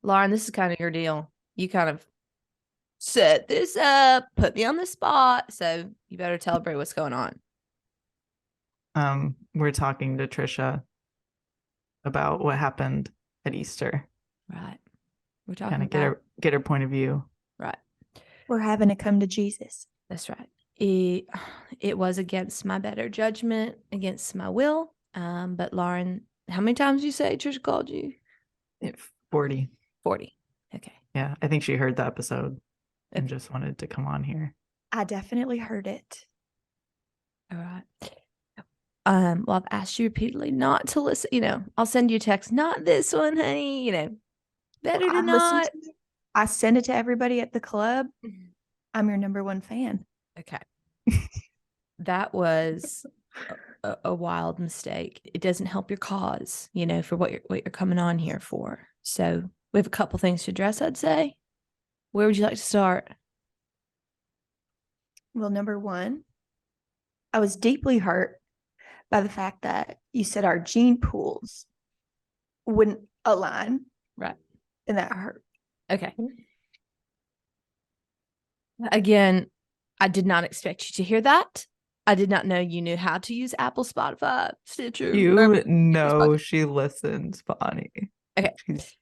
Lauren, this is kind of your deal. You kind of set this up, put me on the spot. So you better tell everybody what's going on. We're talking to Trisha about what happened at Easter. Right. We're talking Kind of about get her point of view. right. We're having to come to Jesus. That's right. It was against my better judgment, against my will. But Lauren, how many times did you say Trisha called you? 40. 40. Okay. Yeah, I think she heard the episode and just wanted to come on here. I definitely heard it. All right. Well, I've asked you repeatedly not to listen. I'll send you a text. Not this one, honey. Better to not. I send it to everybody at the club. I'm your number one fan. Okay. That was a wild mistake. It doesn't help your cause, for what you're coming on here for. So we have a couple things to address, I'd say. Where would you like to start? Well, number one, I was deeply hurt by the fact that you said our gene pools wouldn't align. Right. And that hurt. Okay. Again, I did not expect you to hear that. I did not know you knew how to use Apple, Spotify, Stitcher. You know she listens, Bonnie. Okay. She's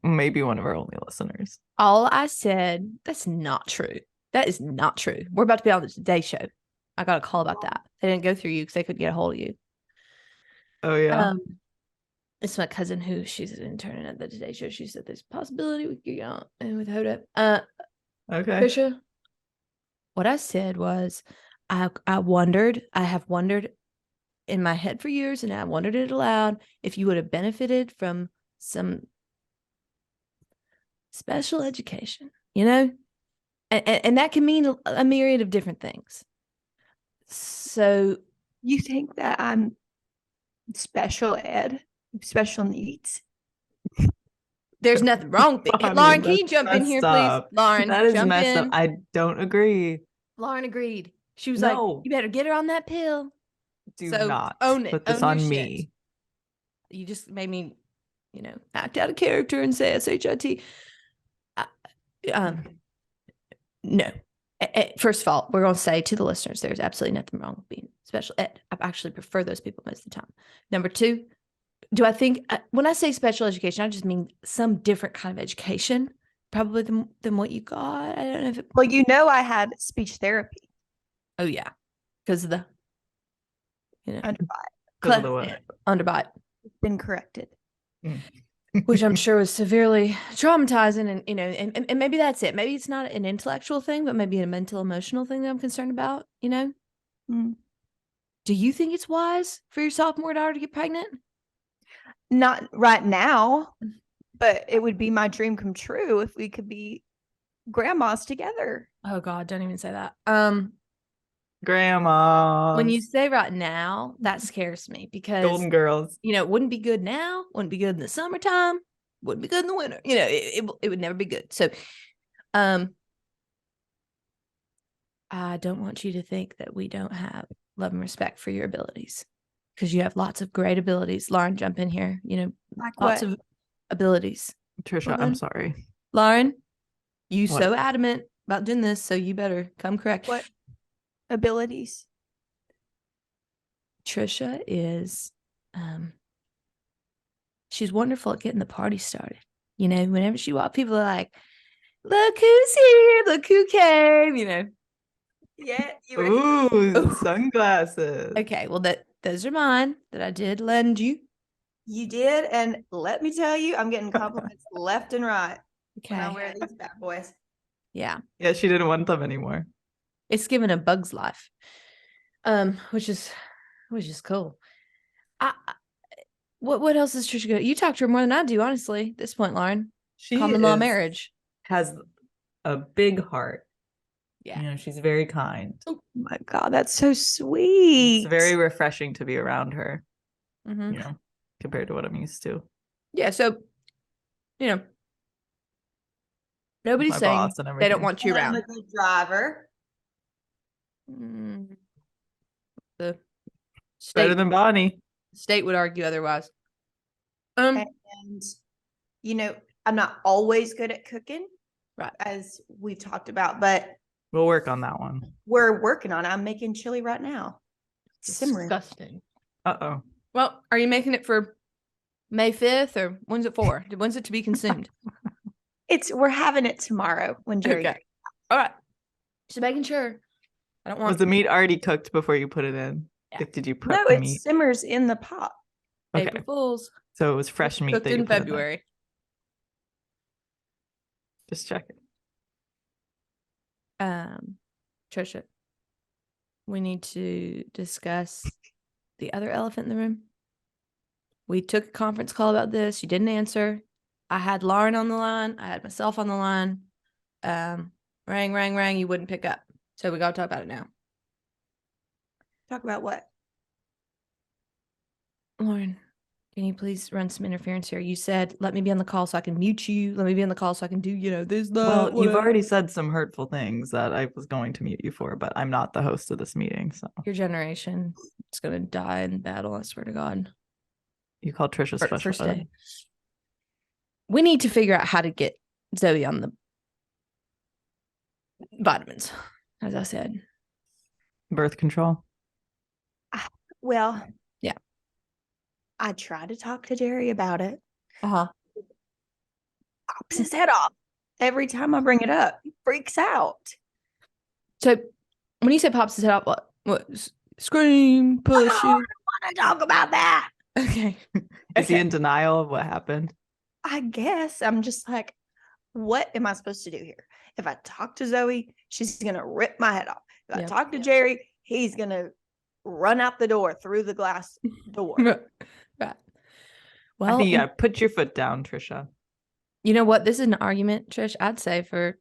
maybe one of our only listeners. All I said, that's not true. That is not true. We're about to be on the Today Show. I got a call about that. They didn't go through you because they couldn't get a hold of you. Oh, yeah. It's my cousin she's an intern at the Today Show. She said there's a possibility we could get on and with Hoda. Okay. Trisha, what I said was I have wondered in my head for years, and I wondered it aloud, if you would have benefited from some special education, and that can mean a myriad of different things. So you think that I'm special ed, special needs? There's nothing wrong with it. Lauren, can you jump in here, please? Lauren, that is messed up. I don't agree. Lauren agreed. She was like, you better get her on that pill. Do not own it. Put this on me. You just made me, act out of character and say SHIT. No. First of all, we're going to say to the listeners, there's absolutely nothing wrong with being special ed. I actually prefer those people most of the time. Number two, do I think when I say special education, I just mean some different kind of education, probably than what you got. I don't know if Well, I had speech therapy. Oh yeah, because of the underbite. Underbite. Been corrected. Which I'm sure was severely traumatizing, and maybe that's it. Maybe it's not an intellectual thing, but maybe a mental, emotional thing that I'm concerned about. Do you think it's wise for your sophomore daughter to get pregnant? Not right now, but it would be my dream come true if we could be grandmas together. Oh God, don't even say that. Grandma. When you say right now, that scares me because Golden Girls. It wouldn't be good now, wouldn't be good in the summertime, wouldn't be good in the winter. It would never be good. So I don't want you to think that we don't have love and respect for your abilities, because you have lots of great abilities. Lauren, jump in here. Lots of abilities. Trisha, Lauren, I'm sorry. Lauren, you so adamant about doing this, so you better come correct. What abilities? Trisha is, she's wonderful at getting the party started. Whenever she walks, people are like, look who's here, look who came, Yeah. Ooh, sunglasses. Okay, well, those are mine that I did lend you. You did, and let me tell you, I'm getting compliments left and right. Okay. When I wear these bad boys. Yeah. Yeah, she didn't want them anymore. It's given a bug's life, which is cool. What else is Trisha good? You talk to her more than I do, honestly, at this point, Lauren. Common law marriage. Has a big heart. Yeah. She's very kind. Oh my God, that's so sweet. It's very refreshing to be around her, mm-hmm. Compared to what I'm used to. Yeah, so, nobody's saying they don't want you around. I'm a good driver. The state, better than Bonnie. State would argue otherwise. And I'm not always good at cooking, Right. as we've talked about, but We'll work on that one. we're working on it. I'm making chili right now. Simmering. Disgusting. Uh-oh. Well, are you making it for May 5th or when's it for? When's it to be consumed? We're having it tomorrow when Jerry. Okay. All right. Just making sure. I don't want Was the meat already cooked before you put it in? Yeah. Like, did you prep No, the it meat? simmers in the pot. Okay. April Fools. So it was fresh meat Cooked that you in put in there. February. Just checking. Trisha, we need to discuss the other elephant in the room. We took a conference call about this. You didn't answer. I had Lauren on the line. I had myself on the line. Rang. You wouldn't pick up. So we got to talk about it now. Talk about what? Lauren, can you please run some interference here? You said, let me be on the call so I can mute you. Let me be on the call so I can do, this, that. Well, you've whatever. already said some hurtful things that I was going to mute you for, but I'm not the host of this meeting, so. Your generation is going to die in battle, I swear to God. You called Trisha special First ed. day. We need to figure out how to get Zoe on the vitamins, as I said. Birth control. Well, yeah. I tried to talk to Jerry about it. Uh-huh. Pops his head off every time I bring it up. He freaks out. So when you say pops his head off, what? Scream, push I don't want to talk about that. Okay. Is he in denial of what happened? I guess I'm just like, what am I supposed to do here? If I talk to Zoe, she's going to rip my head off. If I talk to Jerry, he's going to run out the door through the glass door. Right. Well, I think you gotta put your foot down, Trisha. You know what? This is an argument, Trish, I'd say for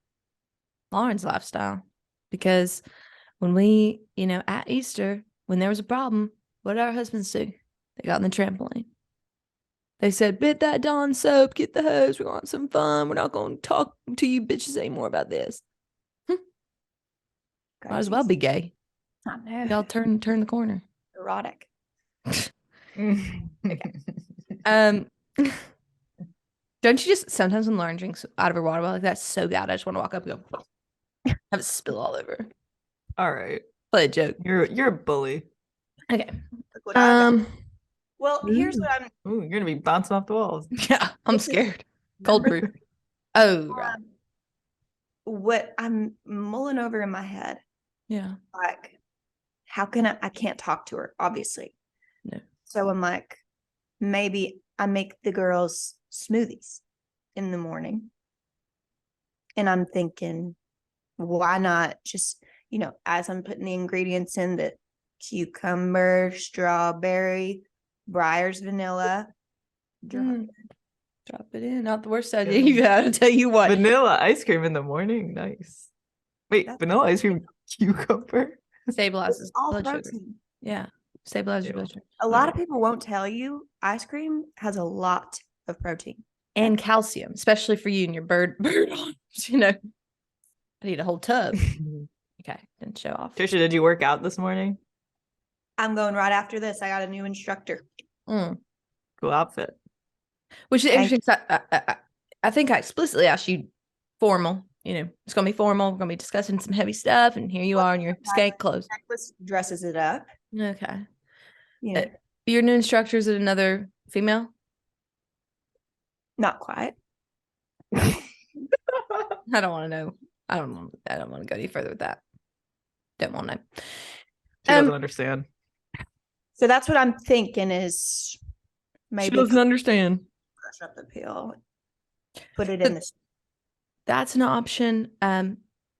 Lauren's lifestyle. Because when we, at Easter, when there was a problem, what did our husbands do? They got on the trampoline. They said, bit that Dawn soap, get the hose, we're going to have some fun. We're not going to talk to you bitches anymore about this. Might as well be gay. I know. Y'all turn the corner. Erotic. Don't you just sometimes when Lauren drinks out of her water bottle like that's so bad, I just want to walk up and go have it spill all over. All right. Play a joke. You're a bully. Okay. Well, here's what I'm. Ooh, you're gonna be bouncing off the walls. Yeah, I'm scared. Cold brew. Oh, right. What I'm mulling over in my head. Yeah. Like, how can I can't talk to her, obviously. No. So I'm like, maybe I make the girls smoothies in the morning. And I'm thinking, why not just, as I'm putting the ingredients in, the cucumber, strawberry, Breyer's vanilla. Drop it in. Not the worst idea you got, I'll tell you what. Vanilla ice cream in the morning. Nice. Wait, vanilla ice cream, cucumber? Stabilizes all blood protein. sugar. Yeah. Stabilizes blood sugar. A lot of people won't tell you ice cream has a lot of protein. And calcium, especially for you and your bird arms, I need a whole tub. Okay, didn't show off. Trisha, did you work out this morning? I'm going right after this. I got a new instructor. Cool outfit. Which is interesting. I think I explicitly asked you formal. It's going to be formal. We're going to be discussing some heavy stuff. And here you are in your skank clothes. Dresses it up. Okay. Yeah. Your new instructor, is it another female? Not quite. I don't want to know. I don't want to go any further with that. Don't want to know. She doesn't understand. So that's what I'm thinking is maybe she doesn't understand. Brush up the pill. Put it in this. That's an option.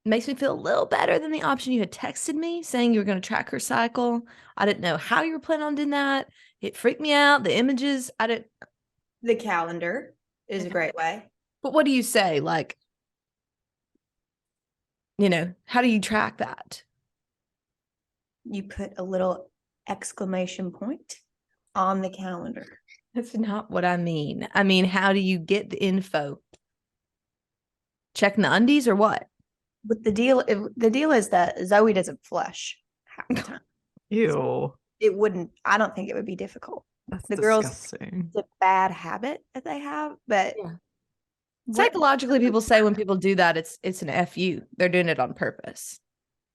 Makes me feel a little better than the option you had texted me saying you were going to track her cycle. I didn't know how you were planning on doing that. It freaked me out. The images, The calendar is a great way. But what do you say? Like, how do you track that? You put a little exclamation point on the calendar. That's not what I mean. I mean, how do you get the info? Checking the undies or what? But the deal is that Zoe doesn't flush half the time. Ew. It wouldn't. I don't think it would be difficult. That's the disgusting. girls, it's a bad habit that they have, but Psychologically, people say when people do that, it's an FU. They're doing it on purpose.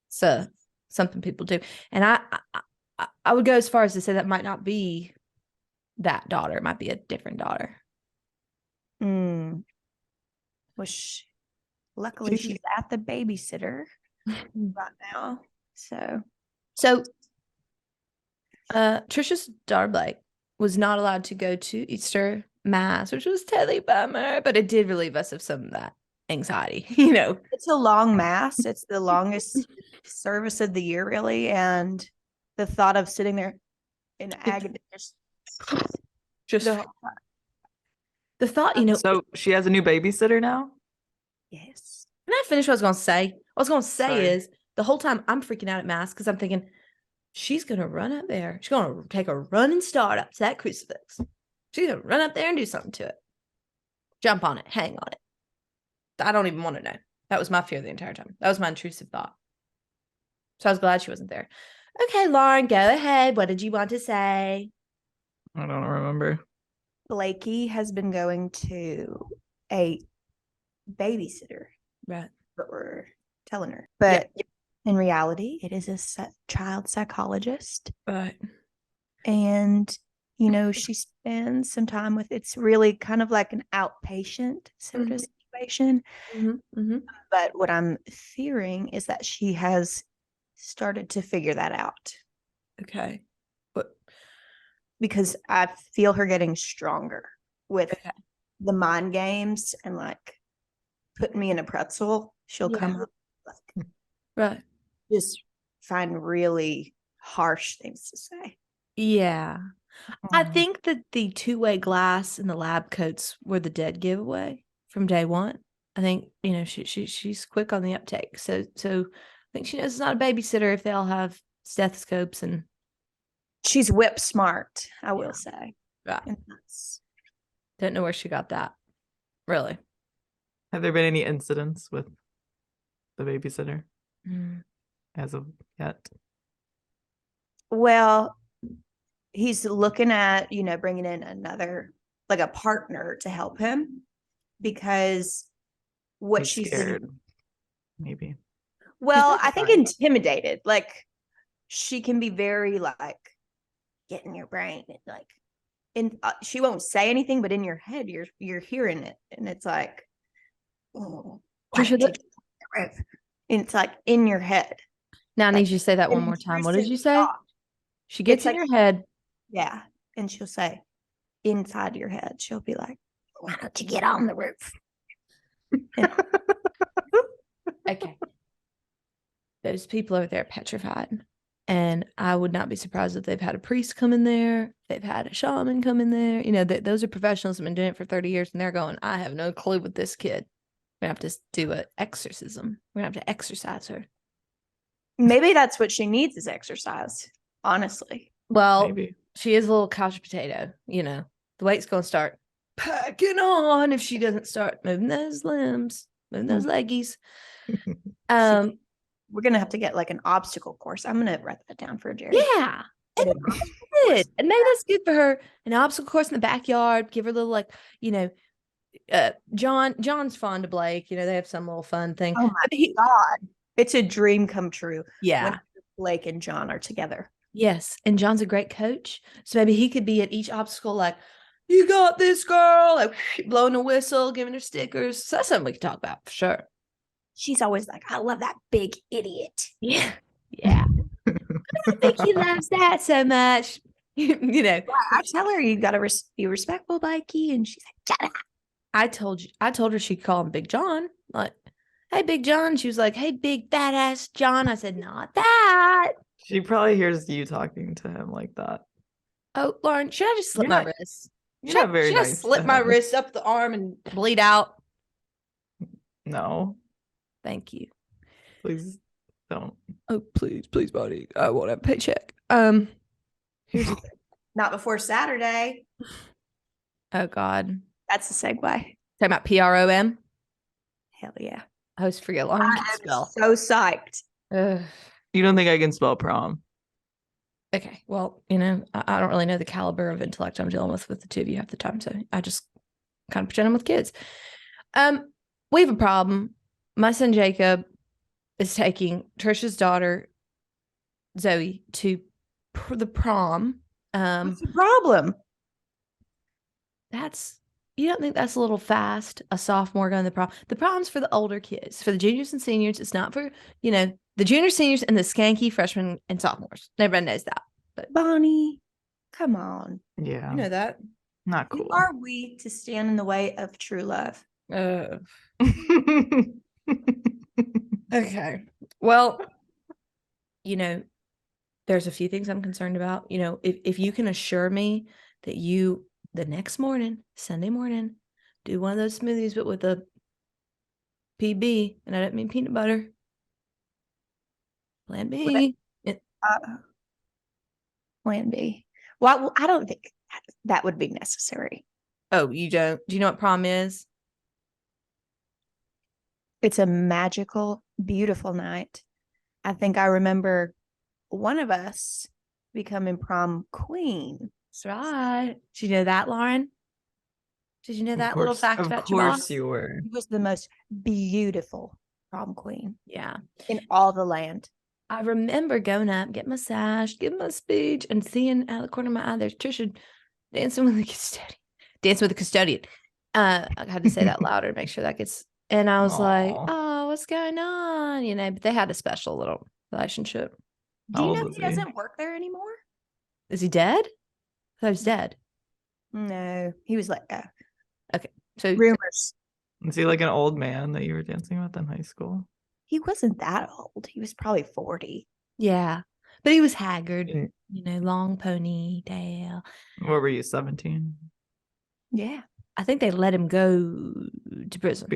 So something people do. And I would go as far as to say that might not be that daughter. It might be a different daughter. Which luckily she's at the babysitter right now. So Trisha's daughter Blake was not allowed to go to Easter Mass, which was totally bummer, but it did relieve us of some of that anxiety, It's a long Mass. It's the longest service of the year, really. And the thought of sitting there in agony, just the thought, So she has a new babysitter now? Yes. Can I finish what I was going to say? What I was going to say Sorry. is the whole time I'm freaking out at Mass because I'm thinking, she's going to run up there. She's going to take a running start up to that crucifix. She's going to run up there and do something to it. Jump on it. Hang on it. I don't even want to know. That was my fear the entire time. That was my intrusive thought. So I was glad she wasn't there. Okay, Lauren, go ahead. What did you want to say? I don't remember. Blakey has been going to a babysitter. Right. But we're telling her. But in reality, it is a child psychologist. Right. And, she spends some time with, it's really kind of like an outpatient sort of situation. But what I'm fearing is that she has started to figure that out. Okay. But because I feel her getting stronger with the mind games and like putting me in a pretzel. She'll come up right. Just find really harsh things to say. Yeah. I think that the two-way glass and the lab coats were the dead giveaway from day one. I think, she's quick on the uptake. So I think she knows it's not a babysitter if they all have stethoscopes and she's whip smart, I will say. Right. Don't know where she got that. Really. Have there been any incidents with the babysitter as of yet? Well, he's looking at, bringing in another, like a partner to help him because what He's she's scared, maybe. Well, I think intimidated. Like she can be very like get in your brain, like, and she won't say anything, but in your head, you're hearing it, and it's like, oh, and it's like in your head. Now I need you to say that one more time. What did you say? She gets in your head. Yeah, and she'll say, inside your head, she'll be like, "Why don't you get on the roof?" Okay. Those people over there are petrified. And I would not be surprised if they've had a priest come in there. They've had a shaman come in there. Those are professionals who've been doing it for 30 years. And they're going, I have no clue with this kid. We're going to have to do an exorcism. We're going to have to exorcise her. Maybe that's what she needs is exercise, honestly. Well, maybe. She is a little couch potato. The weight's going to start packing on if she doesn't start moving those limbs, moving those leggies. We're going to have to get like an obstacle course. I'm going to write that down for Jerry. Yeah. And maybe that's good for her. An obstacle course in the backyard. Give her a little John's fond of Blake. They have some little fun thing. Oh my God. It's a dream come true. Yeah. When Blake and John are together. Yes. And John's a great coach. So maybe he could be at each obstacle like, you got this, girl. Like blowing a whistle, giving her stickers. So that's something we can talk about for sure. She's always like, I love that big idiot. Yeah. Yeah. I think he loves that so much. I tell her you got to be respectful, Blakey. And she's like, shut up. I told her she'd call him Big John. Like, hey, Big John. She was like, hey, big fat ass John. I said, not that. She probably hears you talking to him like that. Oh, Lauren, should I just slip my wrist? Should I slip my wrist up the arm and bleed out? No. Thank you. Please don't. Oh, please, buddy. I won't have a paycheck. Here's not before Saturday. Oh God. That's the segue. Talking about PROM? Hell yeah. I always forget Lauren can spell. So psyched. You don't think I can spell prom? Okay. Well, I don't really know the caliber of intellect I'm dealing with the two of you half the time. So I just kind of pretend I'm with kids. We have a problem. My son Jacob is taking Trisha's daughter Zoe to the prom. What's the problem? You don't think that's a little fast? A sophomore going to the prom? The prom's for the older kids, for the juniors and seniors. It's not for, the junior seniors and the skanky freshmen and sophomores. Everybody knows that. But Bonnie, come on. Yeah. you know that. Not Who cool. are we to stand in the way of true love? Okay. Well, there's a few things I'm concerned about. If you can assure me that you, the next morning, Sunday morning, do one of those smoothies, but with a PB, and I don't mean peanut butter. Plan B. Plan B. Well, I don't think that would be necessary. Oh, you don't? Do you know what prom is? It's a magical, beautiful night. I think I remember one of us becoming prom queen. That's right. Did you know that, Lauren? Did you know that little fact about your Of boss? course you were. She was the most beautiful prom queen Yeah. in all the land. I remember going up, getting massaged, giving my speech, and seeing out of the corner of my eye, there's Trisha dancing with the custodian. Dancing with the custodian. I had to say that louder to make sure that gets. And I was like, Aw. "Oh, what's going on?" But they had a special little relationship. Do you How know old was he he? doesn't work there anymore? Is he dead? I thought he was dead. No, he was let go. So Rumors. Is he like an old man that you were dancing with in high school? He wasn't that old. He was probably 40. yeah, but he was haggard. Mm. Long ponytail. What were you, 17? Yeah. I think they let him go to prison.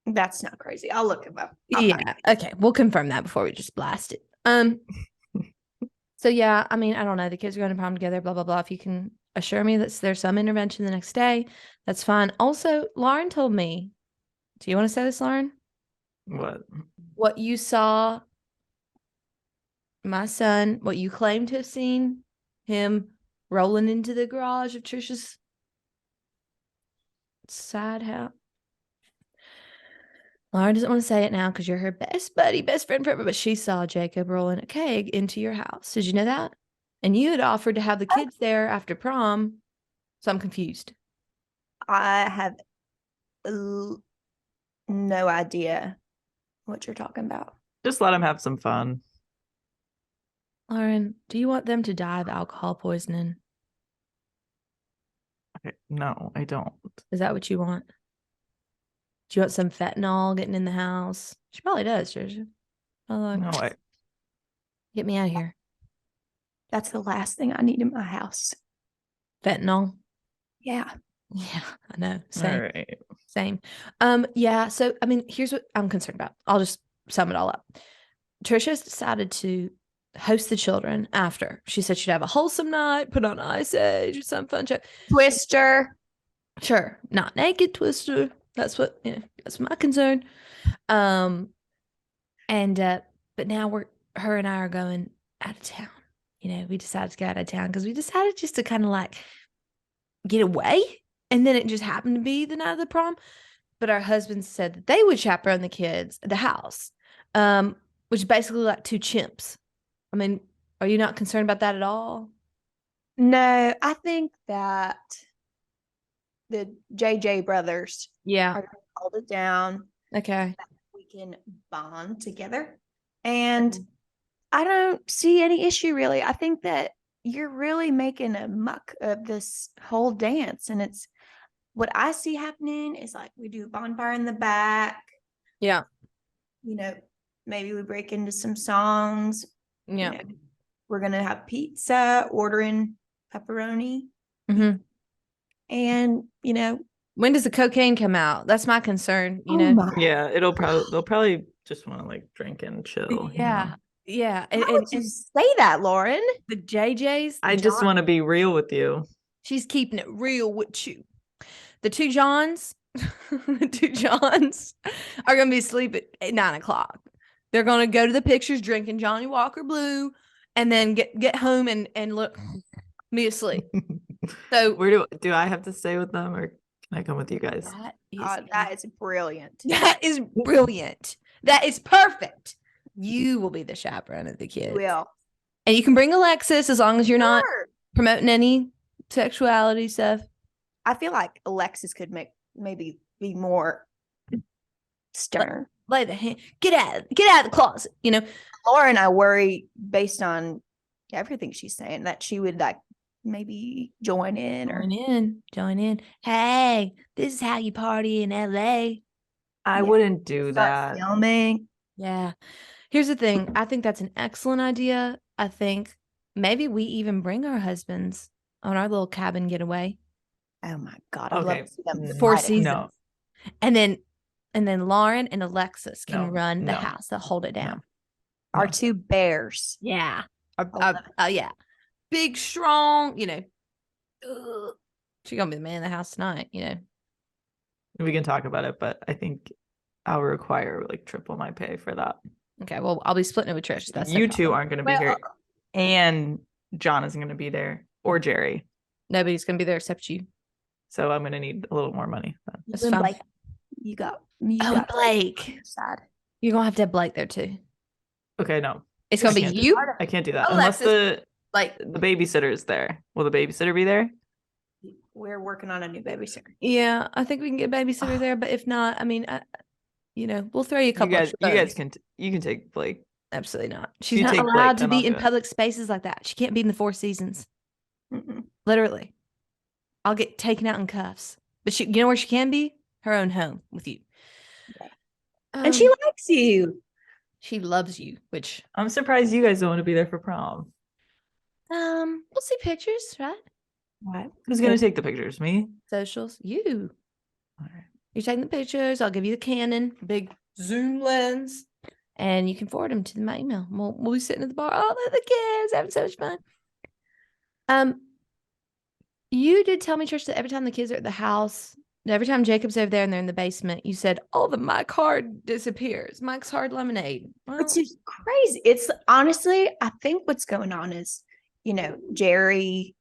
That's not crazy. I'll look him up. I'll find Yeah. Okay. We'll confirm that before we just blast it. So yeah, I don't know. The kids are going to prom together, blah, blah, blah. If you can assure me that there's some intervention the next day, that's fine. Also, Lauren told me, do you want to say this, Lauren? What? What you saw my son, what you claim to have seen him rolling into the garage of Trisha's side house. Lauren doesn't want to say it now because you're her best buddy, best friend forever, but she saw Jacob rolling a keg into your house. Did you know that? And you had offered to have the kids there after prom. So I'm confused. I have no idea what you're talking about. Just let him have some fun. Lauren, do you want them to die of alcohol poisoning? Okay. No, I don't. Is that what you want? Do you want some fentanyl getting in the house? She probably does, Trisha. No, Get me out of here. That's the last thing I need in my house. Fentanyl? Yeah. Yeah, I know. all Same. right. Same. Yeah, so here's what I'm concerned about. I'll just sum it all up. Trisha's decided to host the children after. She said she'd have a wholesome night, put on Ice Age or some fun show. Twister. Sure, not naked Twister. That's my concern. But now her and I are going out of town. We decided to go out of town because we decided just to kind of like get away. And then it just happened to be the night of the prom. But our husbands said that they would chaperone the kids at the house, which is basically like two chimps. Are you not concerned about that at all? No, I think that the JJ brothers Yeah. are going to hold it down. Okay. We can bond together. And I don't see any issue really. I think that you're really making a muck of this whole dance. And it's what I see happening is like we do a bonfire in the back. Yeah. Maybe we break into some songs. Yeah. We're going to have pizza, ordering pepperoni. Mm-hmm. And, when does the cocaine come out? That's my concern. Yeah, they'll probably just want to like drink and chill. Yeah. Yeah. Why would you say that, Lauren? The JJs. I just want to be real with you. She's keeping it real with you. The two Johns, the two Johns are going to be asleep at 9:00. They're going to go to the pictures drinking Johnny Walker Blue and then get home and look me asleep. So where do I have to stay with them, or I come with you guys. That is brilliant. That is brilliant. That is perfect. You will be the chaperone of the kids. Will. And you can bring Alexis as long as you're not Sure. promoting any sexuality stuff. I feel like Alexis could maybe be more stern. Lay the hand. Get out of the closet. You know, Laura and I worry based on everything she's saying that she would like maybe join in or join in. Hey, this is how you party in LA. I wouldn't do start that. filming. Yeah. Here's the thing. I think that's an excellent idea. I think maybe we even bring our husbands on our little cabin getaway. Oh my God. I'd love to see them. 4 fighting. seasons. No. And then Lauren and Alexis can run the no. house. They'll hold it down. Our two bears. Yeah. love Yeah. Big, strong, you know. She's going to be the man in the house tonight, you know. We can talk about it, but I think I'll require like triple my pay for that. Okay, well, I'll be splitting it with Trish. That's You two aren't going to be here. And John isn't going to be there. Or Jerry. Nobody's going to be there except you. So I'm going to need a little more money. That's fine. Blake, you got Blake. Sad. You're going to have to have Blake there too. Okay, no. It's going to be you. I can't do that. Alexis, Unless like the babysitter is there. Will the babysitter be there? We're working on a new babysitter. Yeah, I think we can get a babysitter there, but if not, I mean, you know, we'll throw you a couple. You guys can take Blake. Absolutely not. She's You not take allowed Blake, to then be I'll in do it. public spaces like that. She can't be in the 4 seasons. Mm-mm. Literally, I'll get taken out in cuffs. But you know where she can be? Her own home with you. Yeah. And she likes you. She loves you, which I'm surprised you guys don't want to be there for prom. we'll see pictures, right? What? Who's going to take the pictures? Me? Socials, you. All right. You're taking the pictures. I'll give you the Canon big zoom lens, and you can forward them to my email. We'll be sitting at the bar. Oh, look at the kids having so much fun. You did tell me, Trish, that every time the kids are at the house, every time Jacob's over there and they're in the basement, you said, "Oh, the Mike Hard disappears. Mike's Hard lemonade." Well, It's just crazy. It's honestly, I think what's going on is, you know, Jerry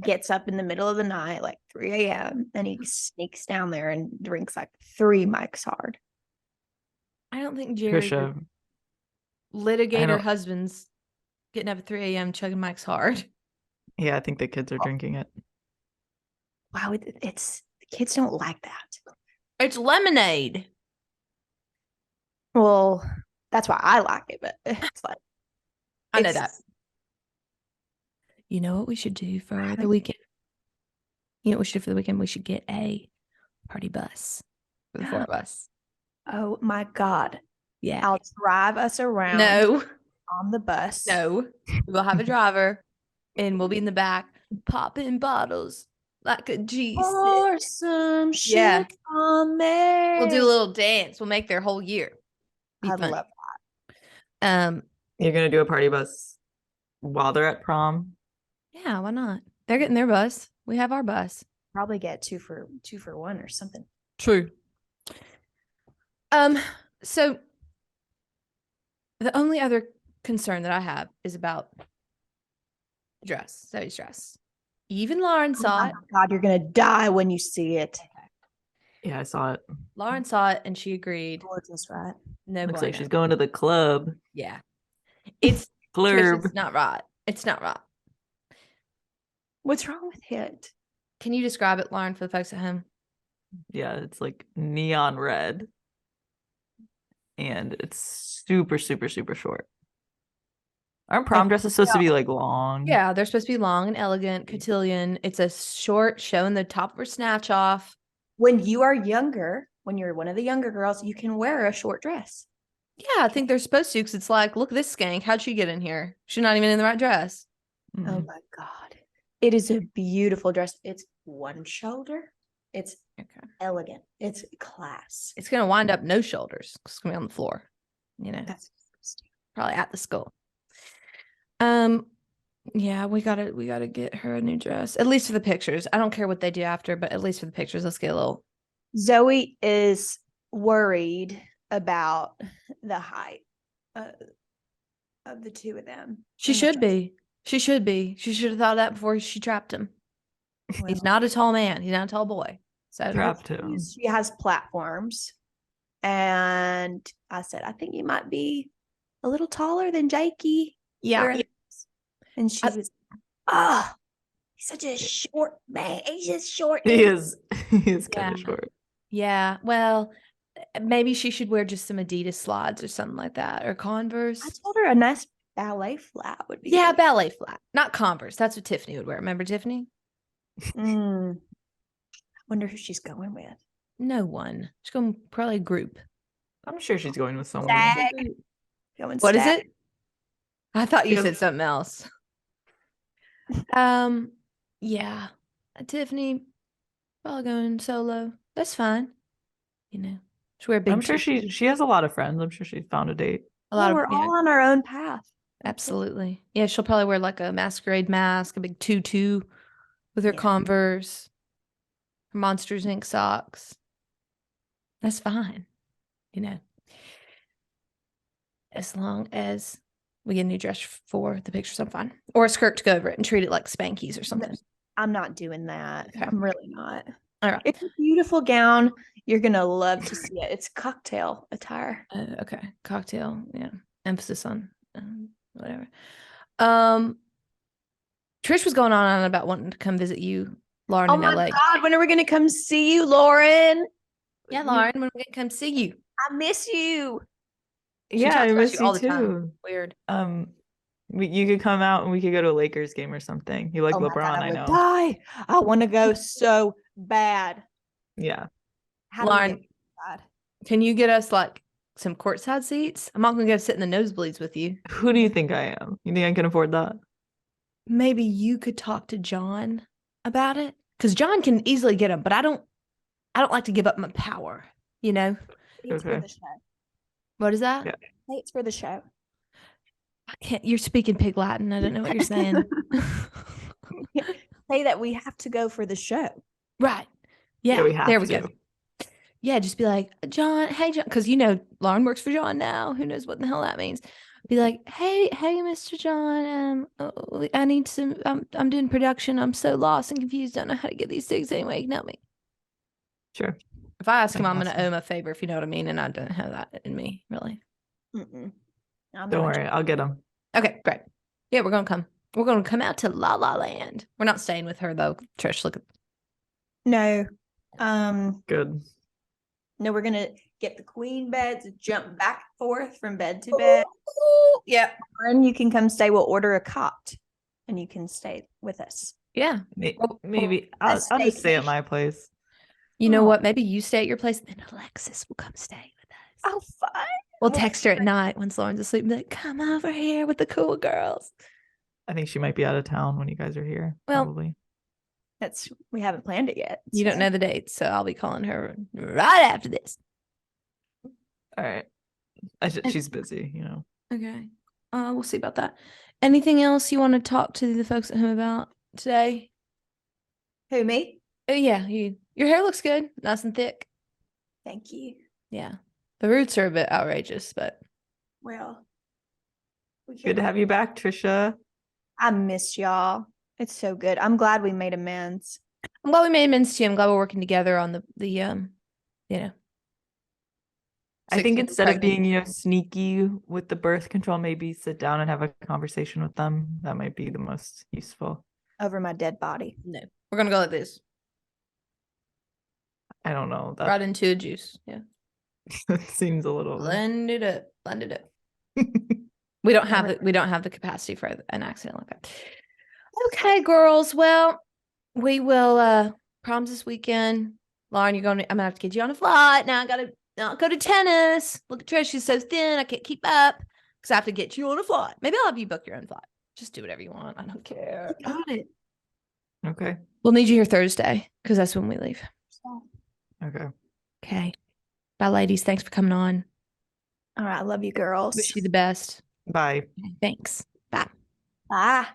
gets up in the middle of the night, like 3 a.m., and he sneaks down there and drinks like 3 Mike's Hard. I don't think Jerry Trisha. litigator husbands getting up at 3 a.m. chugging Mike's Hard. Yeah, I think the kids are drinking it. Wow, it's the kids don't like that. It's lemonade. Well, that's why I like it, but it's like I know that. You know what we should do for the weekend? You know what we should do for the weekend? We should get a party bus for the 4 of us. Oh my God. Yeah. I'll drive us around No. on the bus. No. We'll have a driver and we'll be in the back popping bottles like a G6. Pour some shit Yeah. on there. We'll do a little dance. We'll make their whole year. Be I fun. love You're going to do a party bus while they're at prom? Yeah, why not? They're getting their bus. We have our bus. probably get two for one or something. True. So the only other concern that I have is about dress, Zoe's dress. Even Lauren saw it. Oh my God, you're gonna die when you see it. Yeah, I saw it. Lauren saw it and she agreed. Gorgeous, right? No, Looks like bueno. she's going to the club. Yeah. It's Blurb. It's not right. It's not right. What's wrong with it? Can you describe it, Lauren, for the folks at home? Yeah, it's like neon red. And it's super, super, super short. Aren't prom dresses supposed to be like long? Yeah, they're supposed to be long and elegant, cotillion. It's a short showing the top of her snatch off. When you are younger, when you're one of the younger girls, you can wear a short dress. Yeah, I think they're supposed to because it's like, look at this skank. How'd she get in here? She's not even in the right dress. Oh Mhm. my God. It is a beautiful dress. It's one shoulder. It's Okay. elegant. It's class. It's going to wind up no shoulders. It's going to be on the floor, you know, That's disgusting. probably at the school. Yeah, we gotta get her a new dress, at least for the pictures. I don't care what they do after, but at least for the pictures, let's get a little. Zoe is worried about the height of the two of them. She in the should dress. be. She should be. She should have thought of that before she trapped him. He's Well, not a tall man. He's not a tall boy. So Trap tune. She has platforms. And I said, I think you might be a little taller than Jakey. yeah. And she was, oh, he's such a short man. He's just short. He is kind Yeah. of short. Yeah. Well, maybe she should wear just some Adidas slides or something like that, or Converse. I told her a nice ballet flat would be Yeah, good. ballet flat, not Converse. That's what Tiffany would wear. Remember Tiffany? I wonder who she's going with. No one. She's going probably group. I'm sure she's going with someone. Stag. Going What is stag. it? I thought you She said something else. Yeah. Tiffany probably going solo. That's fine. You know, she'll wear big. I'm sure she has a lot of friends. I'm sure she found a date. a lot We're of all on our own path. absolutely. Yeah, she'll probably wear like a masquerade mask, a big tutu with her Yeah. Converse, her Monsters Inc. socks. That's fine. You know, as long as we get a new dress for the pictures, I'm fine. Or a skirt to go over it and treat it like Spankies or something. I'm not doing that. Okay. I'm really not. All right. It's a beautiful gown. You're going to love to see it. It's cocktail attire. Okay. Cocktail. Yeah. Emphasis on whatever. Trish was going on about wanting to come visit you, Lauren, Oh in my LA. God. When are we going to come see you, Lauren? Yeah, Lauren, when are we going to come see you? I miss you. She Yeah, talks I about miss you you all the time. too. Weird. You could come out and we could go to a Lakers game or something. You like Oh my LeBron, God, I I would know. die. I want to go so bad. Yeah. How do we Lauren, get inside? can you get us like some courtside seats? I'm not going to go sit in the nosebleeds with you. Who do you think I am? You think I can afford that? Maybe you could talk to John about it, because John can easily get them, but I don't like to give up my power. You know It's for Okay. the show. what is that? Yeah. Say it's for the show. I can't. You're speaking pig Latin. I don't know what you're saying. Say that we have to go for the show. Right. Yeah. we have there we to. go. Yeah, just be like, John, hey, John, because Lauren works for John now. Who knows what the hell that means? Be like, hey, Mr. John, I need some. I'm doing production. I'm so lost and confused. Don't know how to get these things anyway. You can help me. Sure. If I ask him, That's I'm going to awesome. owe him a favor, if you know what I mean. And I don't have that in me, really. I'm Don't going worry, I'll get him. Okay, great. Yeah, we're going to come. We're going to come out to La La Land. We're not staying with her though. Trish, look at. No. Good. No, we're gonna get the queen beds, jump back and forth from bed to bed. Ooh, yeah. And you can come stay. We'll order a cot and you can stay with us. Yeah. Maybe I'll just stay at my place. You know Oh. what? Maybe you stay at your place, and then Alexis will come stay with us. Oh, fun. We'll text her at night when Lauren's asleep and be like, come over here with the cool girls. I think she might be out of town when you guys are here. Well, probably. We haven't planned it yet. You don't know the dates, so I'll be calling her right after this. All right. She's busy, you know. Okay. We'll see about that. Anything else you want to talk to the folks at home about today? Who, me? Oh, yeah. Your hair looks good. Nice and thick. Thank you. Yeah. The roots are a bit outrageous, but. Well, Good to have you back, Trisha. I miss y'all. It's so good. I'm glad we made amends. I'm glad we made amends to you. I'm glad we're working together on the I think 16th instead of pregnant. being, sneaky with the birth control, maybe sit down and have a conversation with them. That might be the most useful. Over my dead body. No. We're going to go like this. I don't know. Right into a juice. Yeah. That seems a little. Blend it up. We don't have the capacity for an accident like that. Okay, girls. Well, we will proms this weekend. Lauren, I'm gonna have to get you on a flight. Now I gotta go to tennis. Look at Trish, she's so thin, I can't keep up. Because I have to get you on a flight. Maybe I'll have you book your own flight. Just do whatever you want. I don't care. Got it. Okay. We'll need you here Thursday, because that's when we leave. Okay. Okay. Bye, ladies. Thanks for coming on. All right. I love you, girls. Wish you the best. Bye. Thanks. Bye. Bye.